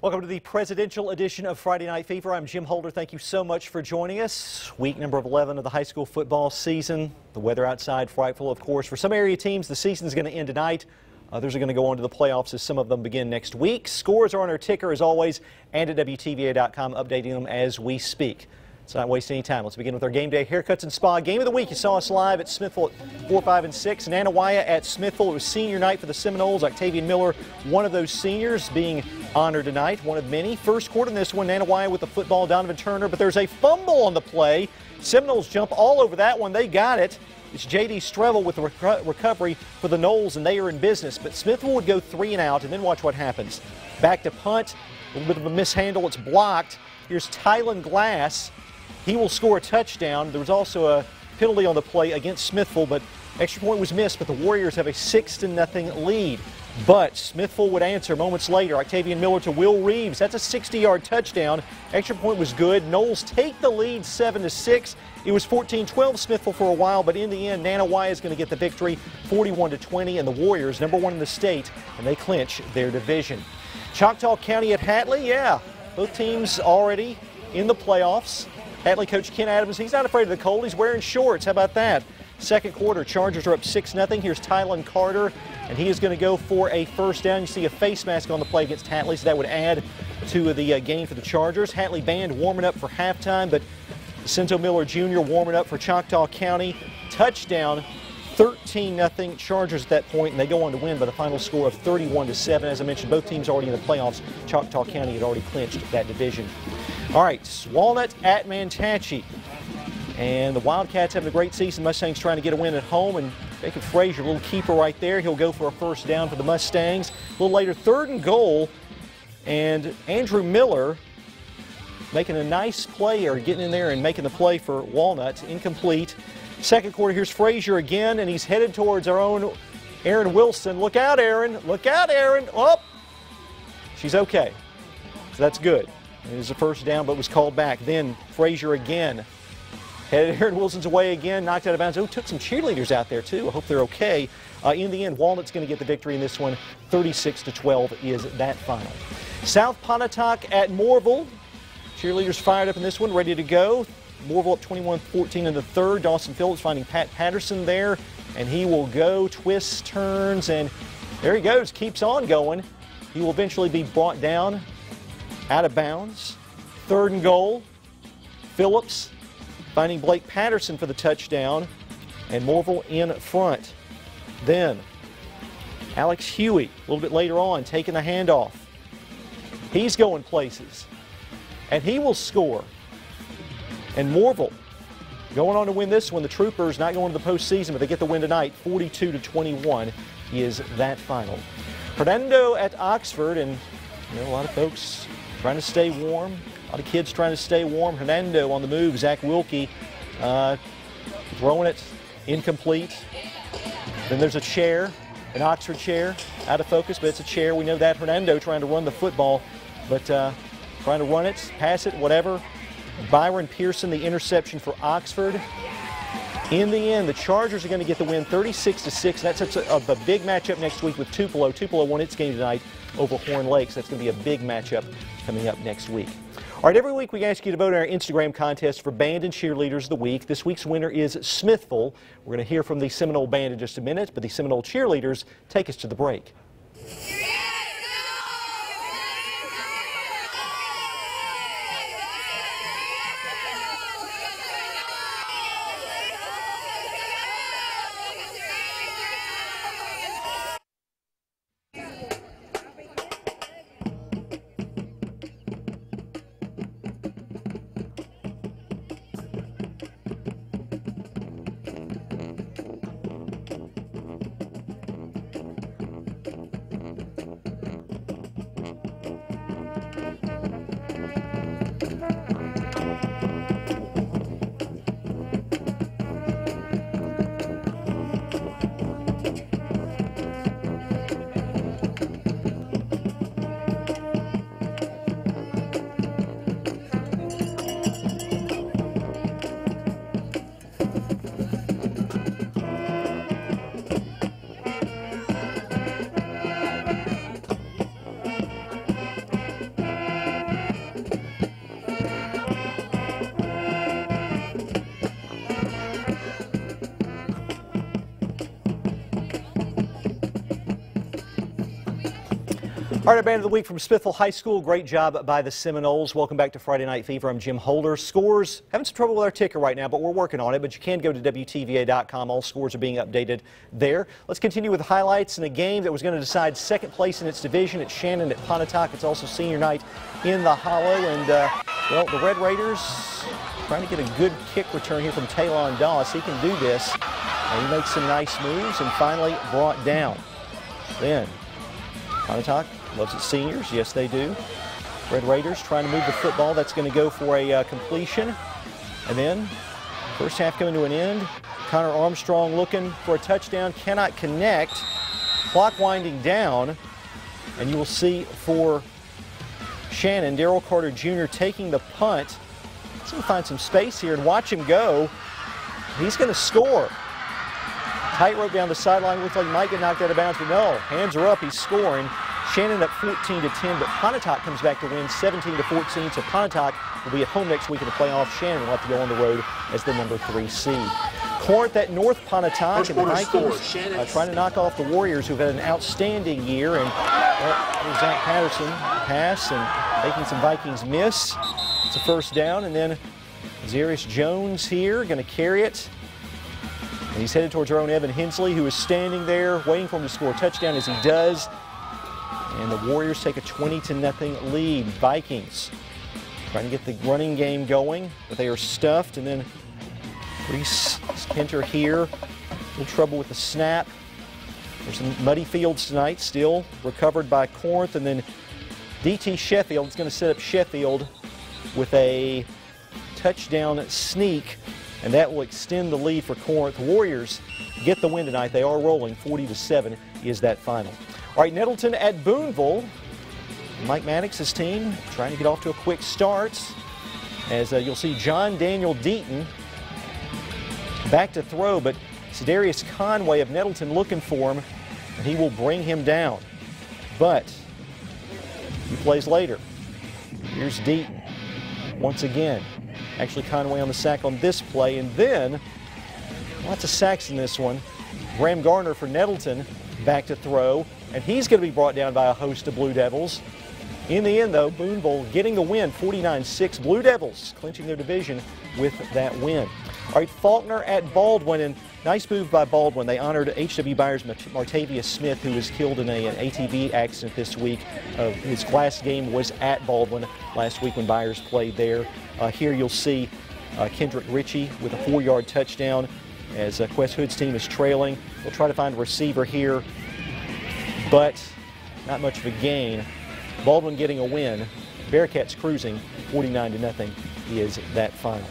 Welcome to the presidential edition of Friday Night Fever. I'm Jim Holder. Thank you so much for joining us. Week number 11 of the high school football season. The weather outside frightful, of course. For some area teams, the season is going to end tonight. Others are going to go on to the playoffs as some of them begin next week. Scores are on our ticker as always and at WTVA.com, updating them as we speak. Let's not waste any time. Let's begin with our game day haircuts and spa game of the week. You saw us live at Smithville at 4, 5, and 6. Nanawaya at Smithville. It was senior night for the Seminoles. Octavian Miller, one of those seniors, being honored tonight, one of many. First quarter in this one, Nanawaya with the football, Donovan Turner, but there's a fumble on the play. Seminoles jump all over that one. They got it. It's J.D. Strevel with the recovery for the Noles, and they are in business. But Smithville would go 3 and out, and then watch what happens. Back to punt, a little bit of a mishandle. It's blocked. Here's Tylen Glass. He will score a touchdown. There was also a penalty on the play against Smithville, but extra point was missed, but the Warriors have a 6-0 lead. But Smithville would answer moments later. Octavian Miller to Will Reeves. That's a 60-yard touchdown. Extra point was good. Noles take the lead 7-6. It was 14-12 Smithville for a while, but in the end, Nanawaya is going to get the victory 41-20, and the Warriors, number 1 in the state, and they clinch their division. Choctaw County at Hatton, yeah, both teams already in the playoffs. Hatton coach Ken Adams, he's not afraid of the cold. He's wearing shorts. How about that? Second quarter, Chargers are up 6-0. Here's Tylen Carter, and he is going to go for a first down. You see a face mask on the play against Hatton, so that would add to the gain for the Chargers. Hatton band warming up for halftime, but Cinto Miller Jr. warming up for Choctaw County. Touchdown, 13-0 Chargers at that point, and they go on to win by the final score of 31-7. As I mentioned, both teams already in the playoffs. Choctaw County had already clinched that division. All right, Walnut at Mantachie. And the Wildcats having a great season. Mustangs trying to get a win at home, and Jacob Frazier, a little keeper right there. He'll go for a first down for the Mustangs. A little later, 3rd and goal, and Andrew Miller making a nice play, or getting in there and making the play for Walnut. Incomplete. Second quarter, here's Frazier again, and he's headed towards our own Aaron Wilson. Look out, Aaron. Look out, Aaron. Oh, she's okay. So that's good. It was a first down, but was called back. Then Frazier again. Headed Aaron Wilson's away again, knocked out of bounds. Oh, took some cheerleaders out there, too. I hope they're okay. In the end, Walnut's going to get the victory in this one. 36-12 is that final. South Pontotoc at Moorville. Cheerleaders fired up in this one, ready to go. Moorville up 21-14 in the third. Dawson Phillips finding Pat Patterson there, and he will go, twists, turns, and there he goes, keeps on going. He will eventually be brought down out of bounds. 3rd and goal. Phillips finding Blake Patterson for the touchdown, and Moorville in front. Then Alex Huey, a little bit later on, taking the handoff. He's going places, and he will score. And Moorville going on to win this one. The Troopers not going to the postseason, but they get the win tonight. 42-21 is that final. Hernando at Oxford, and a lot of folks trying to stay warm. A lot of kids trying to stay warm. Hernando on the move. Zach Wilkie throwing it incomplete. Then there's a chair, an Oxford chair, out of focus, but it's a chair. We know that. Hernando trying to run the football, but trying to run it, pass it, whatever. Byron Pearson, the interception for Oxford. In the end, the Chargers are going to get the win 36-6. That sets up a big matchup next week with Tupelo. Tupelo won its game tonight over Horn Lakes. That's going to be a big matchup coming up next week. All right, every week we ask you to vote in our Instagram contest for Band and Cheerleaders of the Week. This week's winner is Smithville. We're going to hear from the Seminole Band in just a minute, but the Seminole Cheerleaders take us to the break. All right, our band of the week from Smithville High School. Great job by the Seminoles. Welcome back to Friday Night Fever. I'm Jim Holder. Scores, having some trouble with our ticker right now, but we're working on it. But you can go to WTVA.com. All scores are being updated there. Let's continue with the highlights in a game that was going to decide second place in its division. It's Shannon at Pontotoc. It's also senior night in the Hollow. And, well, the Red Raiders trying to get a good kick return here from Talon Doss. He can do this. And he makes some nice moves and finally brought down. Then Pontotoc loves its seniors. Yes, they do. Red Raiders trying to move the football. That's going to go for a completion. And then first half coming to an end. Connor Armstrong looking for a touchdown. Cannot connect. Clock winding down. And you will see for Shannon, Darrell Carter Jr. taking the punt. He's going to find some space here and watch him go. He's going to score. Tightrope down the sideline. Looks like he might get knocked out of bounds, but no. Hands are up. He's scoring. Shannon up 14-10, but Pontotoc comes back to win 17-14. So Pontotoc will be at home next week in the playoffs. Shannon will have to go on the road as the number 3 seed. Corinth at North Pontotoc, and the Vikings trying to knock off the Warriors, who've had an outstanding year. And Zach Patterson pass and making some Vikings miss. It's a first down, and then Zarius Jones here going to carry it. And he's headed towards our own Evan Hensley, who is standing there waiting for him to score a touchdown, as he does. And the Warriors take a 20-0 lead. Vikings trying to get the running game going, but they are stuffed. And then Reese Skinter here. A little trouble with the snap. There's some muddy fields tonight, still recovered by Corinth. And then DT Sheffield is going to set up Sheffield with a touchdown sneak, and that will extend the lead for Corinth. Warriors get the win tonight. They are rolling. 40-7 is that final. All right, Nettleton at Boonville. Mike Maddox's team trying to get off to a quick start, as you'll see John Daniel Deaton back to throw, but Cedarius Conway of Nettleton looking for him, and he will bring him down. But he plays later. Here's Deaton once again. Actually, Conway on the sack on this play, and then lots of sacks in this one. Graham Garner for Nettleton back to throw, and he's going to be brought down by a host of Blue Devils. In the end, though, Boonville getting the win, 49-6. Blue Devils clinching their division with that win. All right, Faulkner at Baldwin, and nice move by Baldwin. They honored H.W. Byers' Martavius Smith, who was killed in an ATV accident this week. His last game was at Baldwin last week when Byers played there. Here you'll see Kendrick Ritchie with a 4-yard touchdown as Quest Hood's team is trailing. They'll try to find a receiver here, but not much of a gain. Baldwin getting a win. Bearcats cruising 49-0 is that final.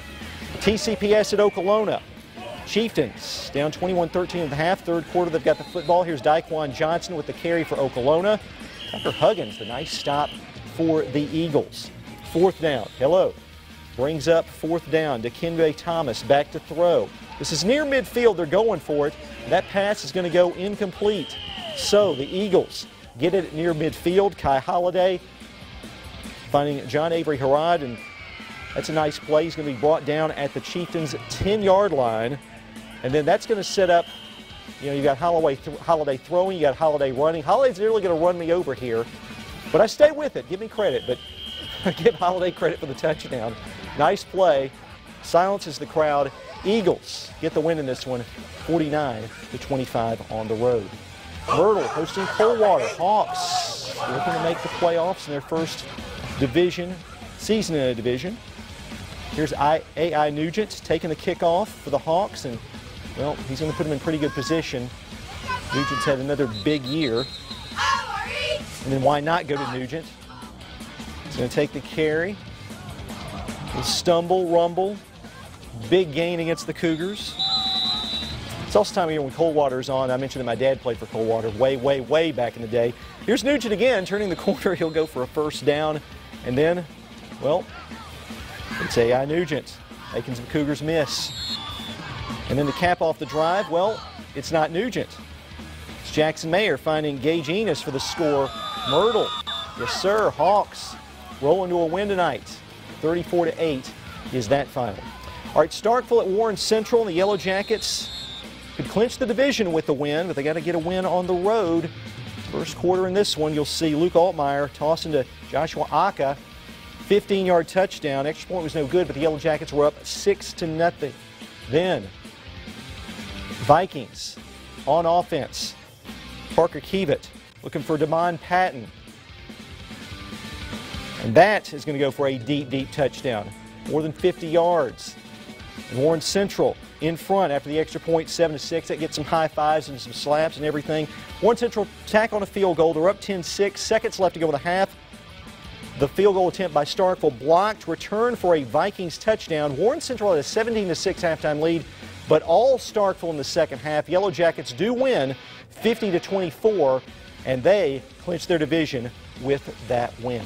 TCPS at Okolona. Chieftains down 21-13 at the half. Third quarter, they've got the football. Here's Daquan Johnson with the carry for Okolona. Tucker Huggins, the nice stop for the Eagles. Fourth down. Hello. Brings up fourth down. Dikembe Thomas back to throw. This is near midfield. They're going for it. That pass is going to go incomplete. So the Eagles get it near midfield. Kai Holliday finding John Avery Harrod, and that's a nice play. He's going to be brought down at the Chieftains' 10-yard line. And then that's going to set up, you got Holliday throwing, you got Holliday running. Holliday's nearly going to run me over here, but I stay with it. Give me credit, but give Holliday credit for the touchdown. Nice play. Silences the crowd. Eagles get the win in this one, 49-25 on the road. Myrtle hosting Coldwater. Hawks looking to make the playoffs in their first season in a division. Here's A.I. Nugent taking the kickoff for the Hawks, and, well, he's going to put him in pretty good position. Nugent's had another big year. And then why not go to Nugent? He's going to take the carry. He'll stumble, rumble. Big gain against the Cougars. It's also time of year when Coldwater's on. I mentioned that my dad played for Coldwater way back in the day. Here's Nugent again, turning the corner. He'll go for a first down. And then, well, it's A.I. Nugent making some Cougars miss. And then to cap off the drive, well, it's not Nugent. It's Jackson Mayer finding Gage Enos for the score. Myrtle, yes sir, Hawks rolling to a win tonight. 34-8 is that final. All right, Starkville at Warren Central, and the Yellow Jackets could clinch the division with the win, but they got to get a win on the road First quarter in this one, you'll see Luke Altmaier tossing to Joshua Aka. 15-yard touchdown. Extra point was no good, but the Yellow Jackets were up 6-0. Then Vikings on offense. Parker Keevitt looking for Damon Patton. And that is going to go for a deep, deep touchdown. More than 50 yards. Warren Central in front after the extra point, 7-6. That gets some high fives and some slaps and everything. Warren Central tack on a field goal. They're up 10-6. Seconds left to go in the half. The field goal attempt by Starkville blocked. Return for a Vikings touchdown. Warren Central had a 17-6 halftime lead, but all Starkville in the second half. Yellow Jackets do win 50-24, and they clinch their division with that win.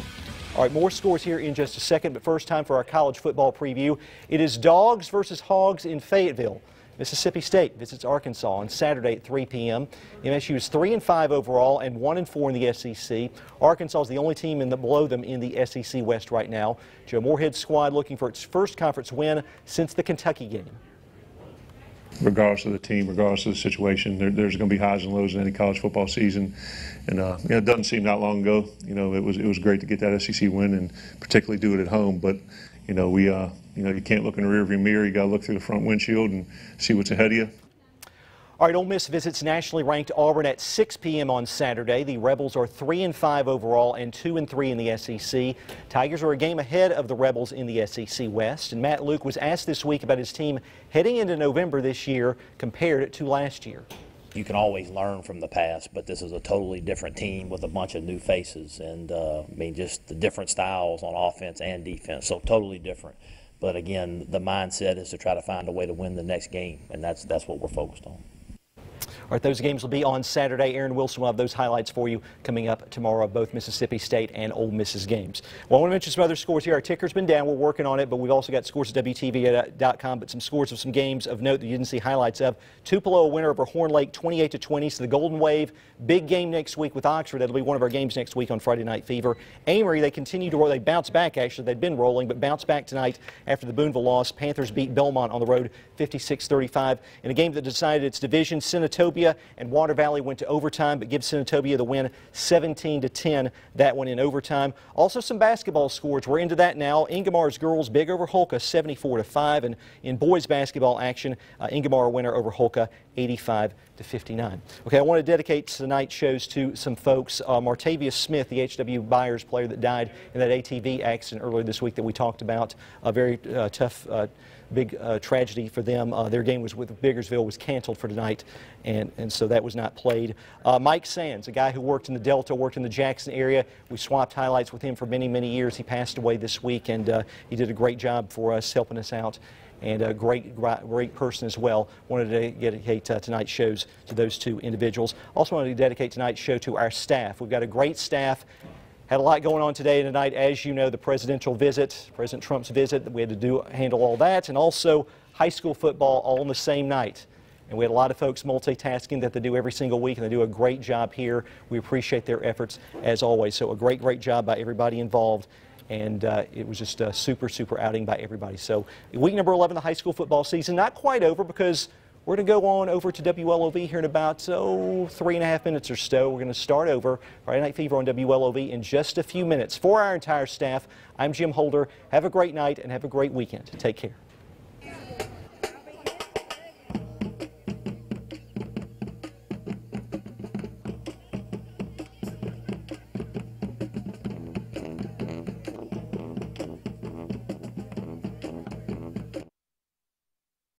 All right, more scores here in just a second, but first time for our college football preview. It is Dogs versus Hogs in Fayetteville. Mississippi State visits Arkansas on Saturday at 3 p.m. MSU is 3-5 overall and 1-4 in the SEC. Arkansas is the only team below them in the SEC West right now. Joe Moorhead's squad looking for its first conference win since the Kentucky game. Regardless of the team, regardless of the situation, there's going to be highs and lows in any college football season, and it doesn't seem that long ago. It was great to get that SEC win and particularly do it at home. But you can't look in the rearview mirror. You got to look through the front windshield and see what's ahead of you. All right, Ole Miss visits nationally ranked Auburn at 6 p.m. on Saturday. The Rebels are 3-5 overall and 2-3 in the SEC. Tigers are a game ahead of the Rebels in the SEC West. And Matt Luke was asked this week about his team heading into November this year compared to last year. You can always learn from the past, but this is a totally different team with a bunch of new faces and just the different styles on offense and defense, so totally different. But again, the mindset is to try to find a way to win the next game, and that's what we're focused on. All right, those games will be on Saturday. Aaron Wilson will have those highlights for you coming up tomorrow of both Mississippi State and Ole Miss's games. Well, I want to mention some other scores here. Our ticker's been down. We're working on it, but we've also got scores at WTV.com, but some scores of some games of note that you didn't see highlights of. Tupelo, a winner over Horn Lake, 28-20. So the Golden Wave, big game next week with Oxford. That'll be one of our games next week on Friday Night Fever. Amory, they continue to roll. They bounce back, actually. They'd been rolling, but bounce back tonight after the Boonville loss. Panthers beat Belmont on the road 56-35. In a game that decided its division, Senatobia and Water Valley went to overtime, but gives Senatobia the win 17-10, that one in overtime. Also some basketball scores. We're into that now. Ingemar's girls big over Holka 74-5, and in boys basketball action, Ingemar a winner over Holka 85-59. Okay, I want to dedicate tonight's shows to some folks. Martavius Smith, the H.W. Byers player that died in that ATV accident earlier this week that we talked about. A very tough big tragedy for them. Their game was with Biggersville was canceled for tonight, and so that was not played. Mike Sands, a guy who worked in the Delta, worked in the Jackson area. We swapped highlights with him for many, many years. He passed away this week, and he did a great job for us, helping us out, and a great person as well. Wanted to dedicate tonight's shows to those two individuals. Also wanted to dedicate tonight's show to our staff. We've got a great staff. Had a lot going on today and tonight. As you know, the presidential visit, President Trump's visit, we had to handle all that, and also high school football all on the same night. And we had a lot of folks multitasking that they do every single week, and they do a great job here. We appreciate their efforts as always. So a great job by everybody involved. And it was just a super outing by everybody. So week number 11 of the high school football season, not quite over, because we're going to go on over to WLOV here in about 3.5 minutes or so. We're going to start over Friday Night Fever on WLOV in just a few minutes. For our entire staff, I'm Jim Holder. Have a great night and have a great weekend. Take care.